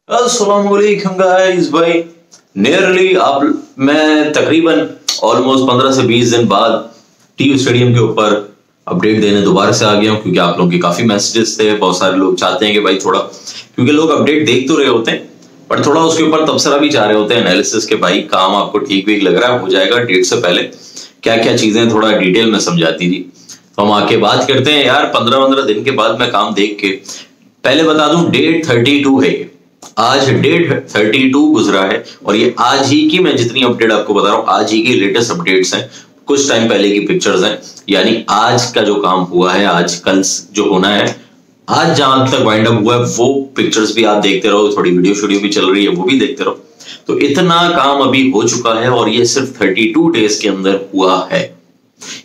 अस्सलाम वालेकुम गाइस भाई। नियरली अब मैं तकरीबन ऑलमोस्ट 15 से 20 दिन बाद टीयू स्टेडियम के ऊपर अपडेट देने दोबारा से आ गया हूं, क्योंकि आप लोगों के काफी मैसेजेस थे। बहुत सारे लोग चाहते हैं कि भाई थोड़ा, क्योंकि लोग अपडेट देख तो रहे होते हैं पर थोड़ा उसके ऊपर तबसरा भी चाह रहे होते हैं, एनालिसिस के भाई काम आपको ठीक भी लग रहा है, हो जाएगा डेट से पहले, क्या क्या चीजें थोड़ा डिटेल में समझाती थी। तो हम आके बात करते हैं यार। 15-15 दिन के बाद मैं काम देख के पहले बता दूं, डेट 32 है। आज डेट 32 गुजरा है और ये आज ही की मैं जितनी अपडेट आपको बता रहा हूं, आज ही की लेटेस्ट अपडेट्स हैं, कुछ टाइम पहले की पिक्चर्स हैं। यानी आज का जो काम हुआ है, आज कल जो होना है, आज जहां तक वाइंड अप हुआ है वो पिक्चर्स भी आप देखते रहो, थोड़ी वीडियो वीडियो भी चल रही है वो भी देखते रहो। तो इतना काम अभी हो चुका है और ये सिर्फ 32 डेज के अंदर हुआ है।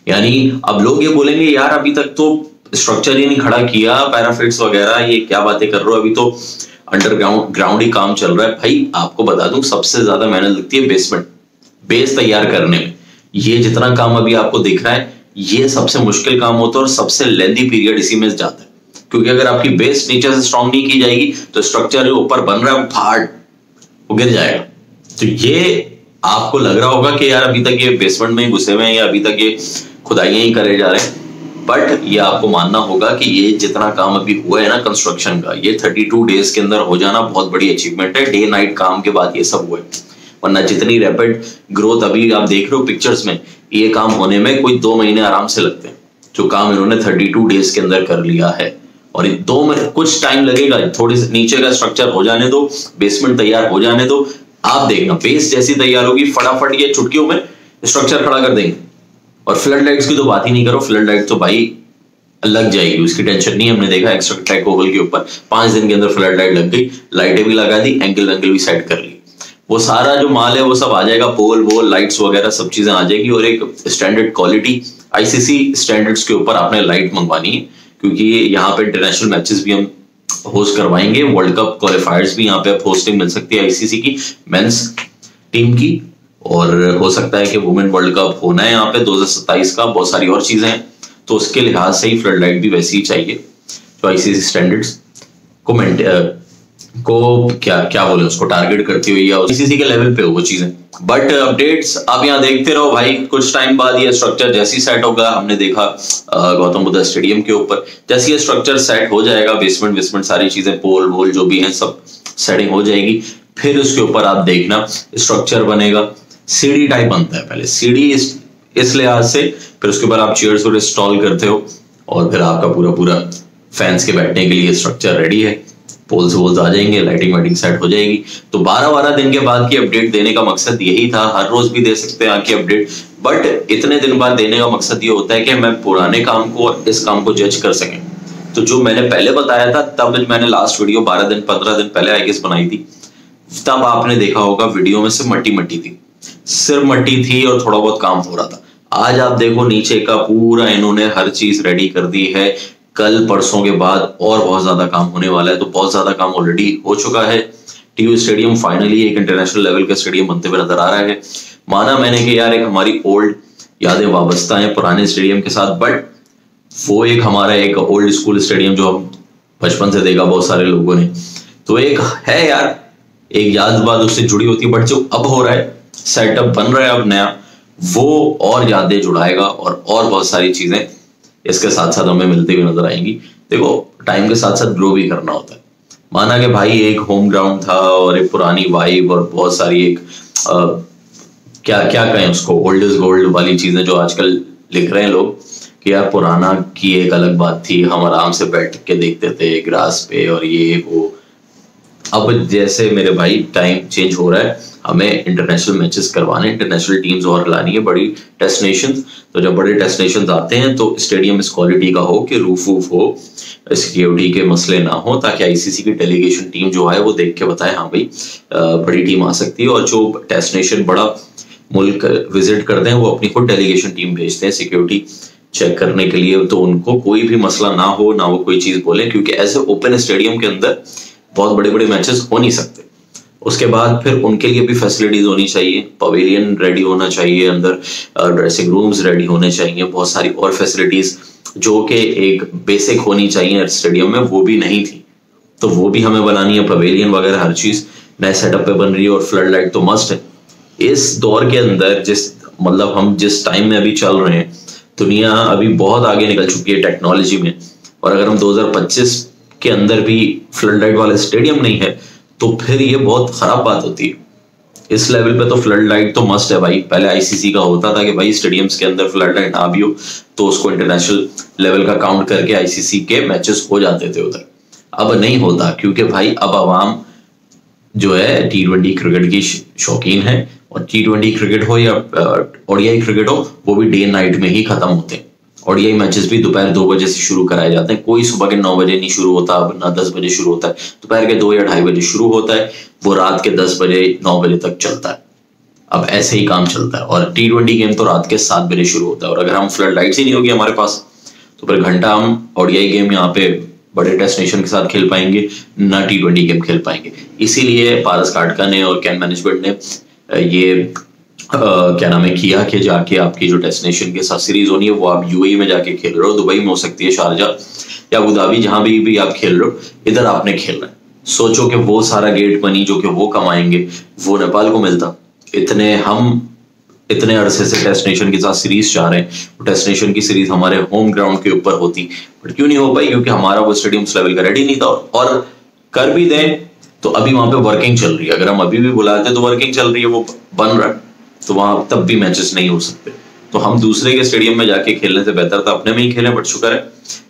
यानी अब लोग ये बोलेंगे यार अभी तक तो स्ट्रक्चर ही नहीं खड़ा किया, पैराफिट्स वगैरह, ये क्या बातें कर रहे हो, अभी तो अंडरग्राउंड ही काम चल रहा है। भाई आपको बता दूं, सबसे ज्यादा मेहनत लगती है बेसमेंट, बेस तैयार करने में। ये जितना काम अभी आपको दिख रहा है ये सबसे मुश्किल काम होता है और सबसे लेंथी पीरियड इसी में जाता है, क्योंकि अगर आपकी बेस नीचे से स्ट्रांग नहीं की जाएगी तो स्ट्रक्चर जो ऊपर बन रहा है वो फाड़, वो गिर जाएगा। तो ये आपको लग रहा होगा कि यार अभी तक ये बेसमेंट में ही घुसे हुए हैं या अभी तक ये खुदाइयां ही करे जा रहे हैं, बट ये आपको मानना होगा कि ये जितना काम अभी हुआ है ना कंस्ट्रक्शन का, ये 32 डेज के अंदर हो जाना बहुत बड़ी अचीवमेंट है। डे नाइट काम के बाद ये सब हुआ है, वरना जितनी रैपिड ग्रोथ अभी आप देख रहे हो पिक्चर्स में, ये काम होने में कोई 2 महीने आराम से लगते हैं, जो काम इन्होंने 32 डेज के अंदर कर लिया है। और 2 महीने कुछ टाइम लगेगा, थोड़ी नीचे का स्ट्रक्चर हो जाने दो, बेसमेंट तैयार हो जाने दो, आप देखना बेस जैसी तैयार होगी फटाफट ये चुटकियों में स्ट्रक्चर खड़ा कर देंगे। और फ्लड लाइट्स की तो बात ही नहीं करो, फ्लड लाइट तो भाई लग जाएगी, उसकी टेंशन नहीं। हमने देखा एक्स्ट्रा टेक ओवल के ऊपर 5 दिन के अंदर फ्लड लाइट लग गई, लाइटें भी लगा दी, एंगल भी सेट कर ली, वो सारा जो माल है वो सब आ जाएगा, पोल वोल लाइट्स वगैरह सब चीजें आ जाएगी। और एक स्टैंडर्ड क्वालिटी आईसीसी स्टैंडर्ड्स के ऊपर आपने लाइट मंगवानी है, क्योंकि यहाँ पे इंटरनेशनल मैचेस भी हम होस्ट करवाएंगे, वर्ल्ड कप क्वालिफायर्स भी यहाँ पे होस्टिंग मिल सकती है आईसीसी की मेंस टीम की, और हो सकता है कि वुमेन वर्ल्ड कप होना है यहाँ पे 2027 का, बहुत सारी और चीजें हैं। तो उसके लिहाज से ही फ्लड लाइट भी वैसी ही चाहिए जो आईसीसी स्टैंडर्ड्स को क्या बोले उसको टारगेट करती हुई या आईसीसी के लेवल पे हो वो चीजें। बट अपडेट्स आप यहाँ देखते रहो भाई, कुछ टाइम बाद ये स्ट्रक्चर जैसी सेट होगा, हमने देखा गौतम बुद्ध स्टेडियम के ऊपर, जैसे ये स्ट्रक्चर सेट हो जाएगा, बेसमेंट सारी चीजें पोल वोल जो भी है सब सेटिंग हो जाएगी, फिर उसके ऊपर आप देखना स्ट्रक्चर बनेगा। सीढ़ी टाइप बनता है पहले, सीढ़ी इस लिहाज से, फिर उसके बाद आप चेयर्स को इंस्टॉल करते हो और फिर आपका पूरा फैंस के बैठने के लिए स्ट्रक्चर रेडी है, पोल्स वोल्स आ जाएंगे, लाइटिंग वाइटिंग सेट हो जाएगी। तो 12-12 दिन के बाद की अपडेट देने का मकसद यही था। हर रोज भी दे सकते हैं आके अपडेट, बट इतने दिन बाद देने का मकसद ये होता है कि मैं पुराने काम को और इस काम को जज कर सकें। तो जो मैंने पहले बताया था, तब मैंने लास्ट वीडियो 15 दिन पहले आई गेस बनाई थी, तब आपने देखा होगा वीडियो में सिर्फ मट्टी थी, सिर्फ मट्टी थी और थोड़ा बहुत काम हो रहा था। आज आप देखो नीचे का पूरा इन्होंने हर चीज रेडी कर दी है, कल परसों के बाद और बहुत ज्यादा काम होने वाला है। तो बहुत ज्यादा काम ऑलरेडी हो चुका है। टीयू स्टेडियम फाइनली एक इंटरनेशनल लेवल का स्टेडियम बनते हुए नजर आ रहा है। माना मैंने कि यार एक हमारी ओल्ड यादें वाबस्ता हैं पुराने स्टेडियम के साथ, बट वो एक हमारा एक ओल्ड स्कूल स्टेडियम जो हम बचपन से देखा बहुत सारे लोगों ने, तो एक है यार, एक याद बाद उससे जुड़ी होती है। बट जो अब हो रहा है, सेटअप बन रहा है अब नया, वो और यादें जुड़ाएगा और बहुत सारी चीजें इसके साथ साथ हमें मिलती हुई नजर आएंगी। देखो टाइम के साथ साथ ग्रो भी करना होता है। माना कि भाई एक होम ग्राउंड था और एक पुरानी वाइब और बहुत सारी एक क्या कहें उसको, ओल्ड इज गोल्ड वाली चीजें जो आजकल लिख रहे हैं लोग कि यार पुराना की एक अलग बात थी, हम आराम से बैठ के देखते थे ग्रास पे और ये वो। अब जैसे मेरे भाई टाइम चेंज हो रहा है, हमें इंटरनेशनल मैचेस करवाने, इंटरनेशनल टीम्स और लानी है, बड़ी डेस्टिनेशंस। तो जब बड़े डेस्टिनेशंस आते हैं तो स्टेडियम इस क्वालिटी का हो कि रूफ हो, सिक्योरिटी के मसले ना हो, ताकि आईसीसी की डेलीगेशन टीम जो है वो देख के बताए हाँ भाई बड़ी टीम आ सकती है। और जो डेस्टिनेशन बड़ा मुल्क विजिट करते हैं वो अपनी खुद डेलीगेशन टीम भेजते हैं सिक्योरिटी चेक करने के लिए, तो उनको कोई भी मसला ना हो, ना वो कोई चीज बोले, क्योंकि ऐसे ओपन स्टेडियम के अंदर बहुत बड़े मैचेस हो नहीं सकते। उसके बाद फिर उनके लिए भी फैसिलिटीज होनी चाहिए, पवेलियन रेडी होना चाहिए, अंदर ड्रेसिंग रूम्स रेडी होने चाहिए, बहुत सारी और फैसिलिटीज जो कि एक बेसिक होनी चाहिए स्टेडियम में, वो भी नहीं थी। तो वो भी हमें बनानी है, पवेलियन वगैरह हर चीज नए सेटअप पे बन रही है और फ्लड लाइट तो मस्ट है। इस दौर के अंदर मतलब हम जिस टाइम में अभी चल रहे हैं, दुनिया अभी बहुत आगे निकल चुकी है टेक्नोलॉजी में, और अगर हम 2025 के अंदर भी फ्लड लाइट वाला स्टेडियम नहीं है तो फिर ये बहुत खराब बात होती है। इस लेवल पे तो फ्लड लाइट तो मस्ट है भाई। पहले आईसीसी का होता था कि भाई स्टेडियम्स के अंदर फ्लड लाइट ना भी हो तो उसको इंटरनेशनल लेवल का काउंट करके आईसीसी के मैचेस हो जाते थे उधर। अब नहीं होता, क्योंकि भाई अब आवाम जो है T20 क्रिकेट की शौकीन है, और T20 क्रिकेट हो या ओडीआई क्रिकेट हो, वो भी डे नाइट में ही खत्म होते हैं। ओडीआई मैचेस भी दोपहर 2 बजे से शुरू कराए जाते हैं, कोई सुबह के 9 बजे नहीं शुरू होता, अब ना 10 बजे शुरू होता है, दोपहर के 2 या 2:30 बजे शुरू होता है, वो रात के 10 बजे 9 बजे तक चलता है। अब ऐसे ही काम चलता है। और T20 गेम तो रात के 7 बजे शुरू होता है, और अगर हम फ्लड लाइट्स ही नहीं होगी हमारे पास तो फिर घंटा हम ओडीआई गेम यहाँ पे बड़े डेस्टिनेशन के साथ खेल पाएंगे, ना T20 गेम खेल पाएंगे। इसीलिए पारस काटका ने और कैन मैनेजमेंट ने ये क्या नाम है किया कि जाके आपकी जो डेस्टिनेशन के साथ सीरीज होनी है वो आप यूएई में जाके खेल रहे हो, दुबई में हो सकती है, शारजा या अबू धाबी, जहां भी आप खेल रहे हो, इधर आपने खेलना है। सोचो कि वो सारा गेट मनी जो कि वो कमाएंगे वो नेपाल को मिलता। इतने अरसे से डेस्टिनेशन के साथ सीरीज चाह रहे हैं, वो डेस्टिनेशन की सीरीज हमारे होम ग्राउंड के ऊपर होती, बट क्यों नहीं हो पाई? क्योंकि हमारा वो स्टेडियम उस लेवल का रेडी नहीं था। और कर भी दें तो अभी वहां पे वर्किंग चल रही है, अगर हम अभी भी बुलाते तो वर्किंग चल रही है, वो बन रहा है, तो वहां तब भी मैचेस नहीं हो सकते। तो हम दूसरे के स्टेडियम में जाके खेलने से बेहतर था अपने में ही खेलें। बट शुक्र है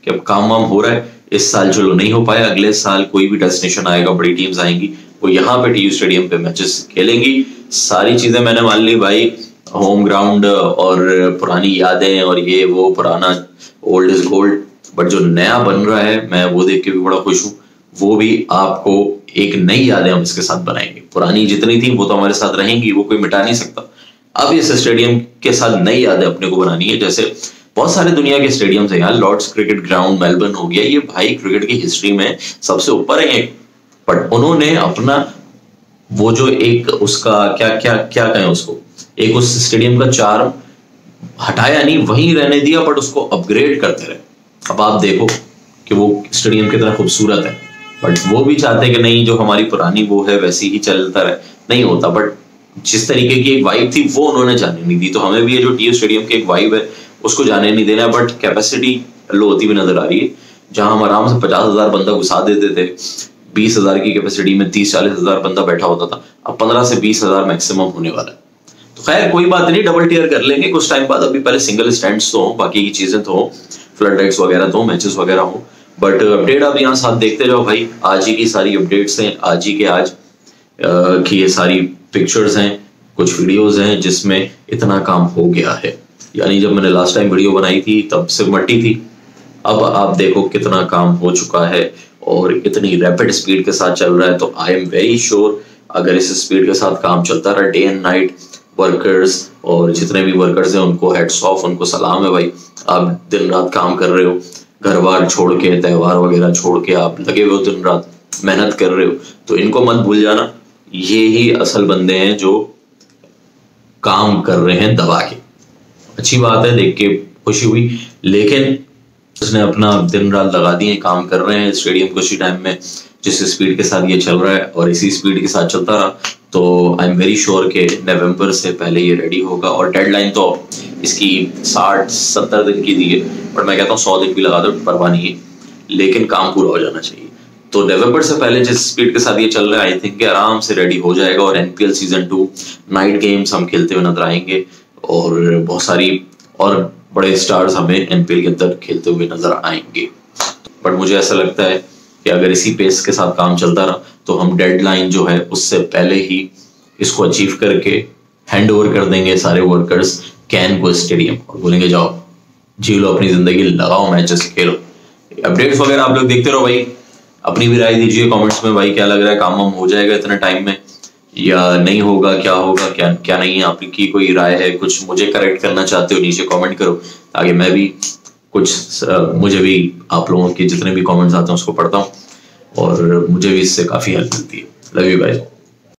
कि अब काम वाम हो रहा है। इस साल चलो नहीं हो पाया, अगले साल कोई भी डेस्टिनेशन आएगा, बड़ी टीम्स आएंगी, वो यहाँ पे टीयू स्टेडियम पे मैचेस खेलेंगी। सारी चीजें मैंने मान ली भाई, होम ग्राउंड और पुरानी यादें और ये वो पुराना ओल्ड इज गोल्ड। बट जो नया बन रहा है मैं वो देख के भी बड़ा खुश हूँ। वो भी आपको एक नई यादें हम इसके साथ बनाएंगे। पुरानी जितनी थी वो तो हमारे साथ रहेंगी, वो कोई मिटा नहीं सकता। अब इस स्टेडियम के साथ नई यादें अपने को बनानी है। जैसे बहुत सारे दुनिया के स्टेडियम्स हैं यार, लॉर्ड्स क्रिकेट ग्राउंड मेलबर्न हो गया, ये भाई क्रिकेट की हिस्ट्री में सबसे ऊपर है। बट उन्होंने अपना वो जो एक उसका क्या क्या क्या कहें उसको, एक उस स्टेडियम का चार्म हटाया नहीं, वहीं रहने दिया, बट उसको अपग्रेड करते रहे। अब आप देखो कि वो स्टेडियम कितना खूबसूरत है। बट वो भी चाहते हैं कि नहीं, जो हमारी पुरानी वो है वैसी ही चलता रहे, नहीं होता। बट जिस तरीके की एक वाइब थी वो उन्होंने जाने नहीं दी, तो हमें भी ये जो टीयू स्टेडियम की एक वाइब है उसको जाने नहीं देना। बट कैपेसिटी लो होती भी नजर आ रही है, जहां हम आराम से 50,000 बंदा घुसा देते थे, 20,000 की कैपेसिटी में 30-40,000 बंदा बैठा होता था, अब 15 से 20,000 मैक्सिमम होने वाला है। तो खैर कोई बात नहीं, डबल टियर कर लेंगे कुछ टाइम बाद। अभी पहले सिंगल स्टैंड्स तो हो, बाकी की चीजें तो हो, फ्लड लाइट्स वगैरह तो, मैचेस वगैरह हो। बट अपडेट आप यहाँ साथ देखते जाओ भाई। आज ही की सारी अपडेट्स हैं, आज ही के आज की ये सारी पिक्चर्स हैं, कुछ वीडियोस हैं जिसमें इतना काम हो गया है। यानी जब मैंने लास्ट टाइम वीडियो बनाई थी तब सिर्फ मट्टी थी, अब आप देखो कितना काम हो चुका है और इतनी रैपिड स्पीड के साथ चल रहा है। तो आई एम वेरी श्योर अगर इस स्पीड के साथ काम चलता रहा, डे एंड नाइट, वर्कर्स और जितने भी वर्कर्स हैं उनको हेड्स ऑफ, उनको सलाम है भाई। आप दिन रात काम कर रहे हो, घर बार छोड़ के, त्योहार वगैरह छोड़ के आप लगे हुए हो, दिन रात मेहनत कर रहे हो, तो इनको मत भूल जाना। ये ही असल बंदे हैं जो काम कर रहे हैं दबा के। अच्छी बात है, देख के खुशी हुई। लेकिन उसने अपना दिन रात लगा दिए, काम कर रहे हैं स्टेडियम को उसी टाइम में जिस स्पीड के साथ ये चल रहा है, और इसी स्पीड के साथ चलता रहा तो आई एम वेरी श्योर कि नवंबर से पहले ये रेडी होगा। और डेडलाइन तो इसकी 60-70 दिन की दी है, बट मैं कहता हूँ 100 दिन भी लगा दो, परवाह नहीं है, लेकिन काम पूरा हो जाना चाहिए। तो नवंबर से पहले जिस स्पीड के साथ ये चल रहा है, आई थिंक कि आराम से रेडी हो जाएगा। और एनपीएल सीजन 2 नाइट गेम्स हम खेलते हुए नजर आएंगे, और बहुत सारी और बड़े स्टार्स हमें एनपीएल के अंदर खेलते हुए नजर आएंगे। बट मुझे ऐसा लगता है कि अगर इसी पेस के साथ काम चलता रहा तो हम डेडलाइन जो है उससे पहले ही इसको अचीव करके हैंड ओवर कर देंगे सारे वर्कर्स कैन को स्टेडियम, और बोलेंगे जाओ जी लो अपनी जिंदगी, लगाओ मैचेस खेलो। अपडेट्स वगैरह आप लोग देखते रहो भाई, अपनी भी राय दीजिए कमेंट्स में भाई, क्या लग रहा है काम हो जाएगा इतने टाइम में या नहीं होगा, क्या होगा क्या नहीं है। आपकी कोई राय है, कुछ मुझे करेक्ट करना चाहते हो, नीचे कमेंट करो ताकि मैं भी कुछ मुझे भी आप लोगों के जितने भी कमेंट्स आते हैं उसको पढ़ता हूँ और मुझे भी इससे काफी हेल्प मिलती है। Love you guys.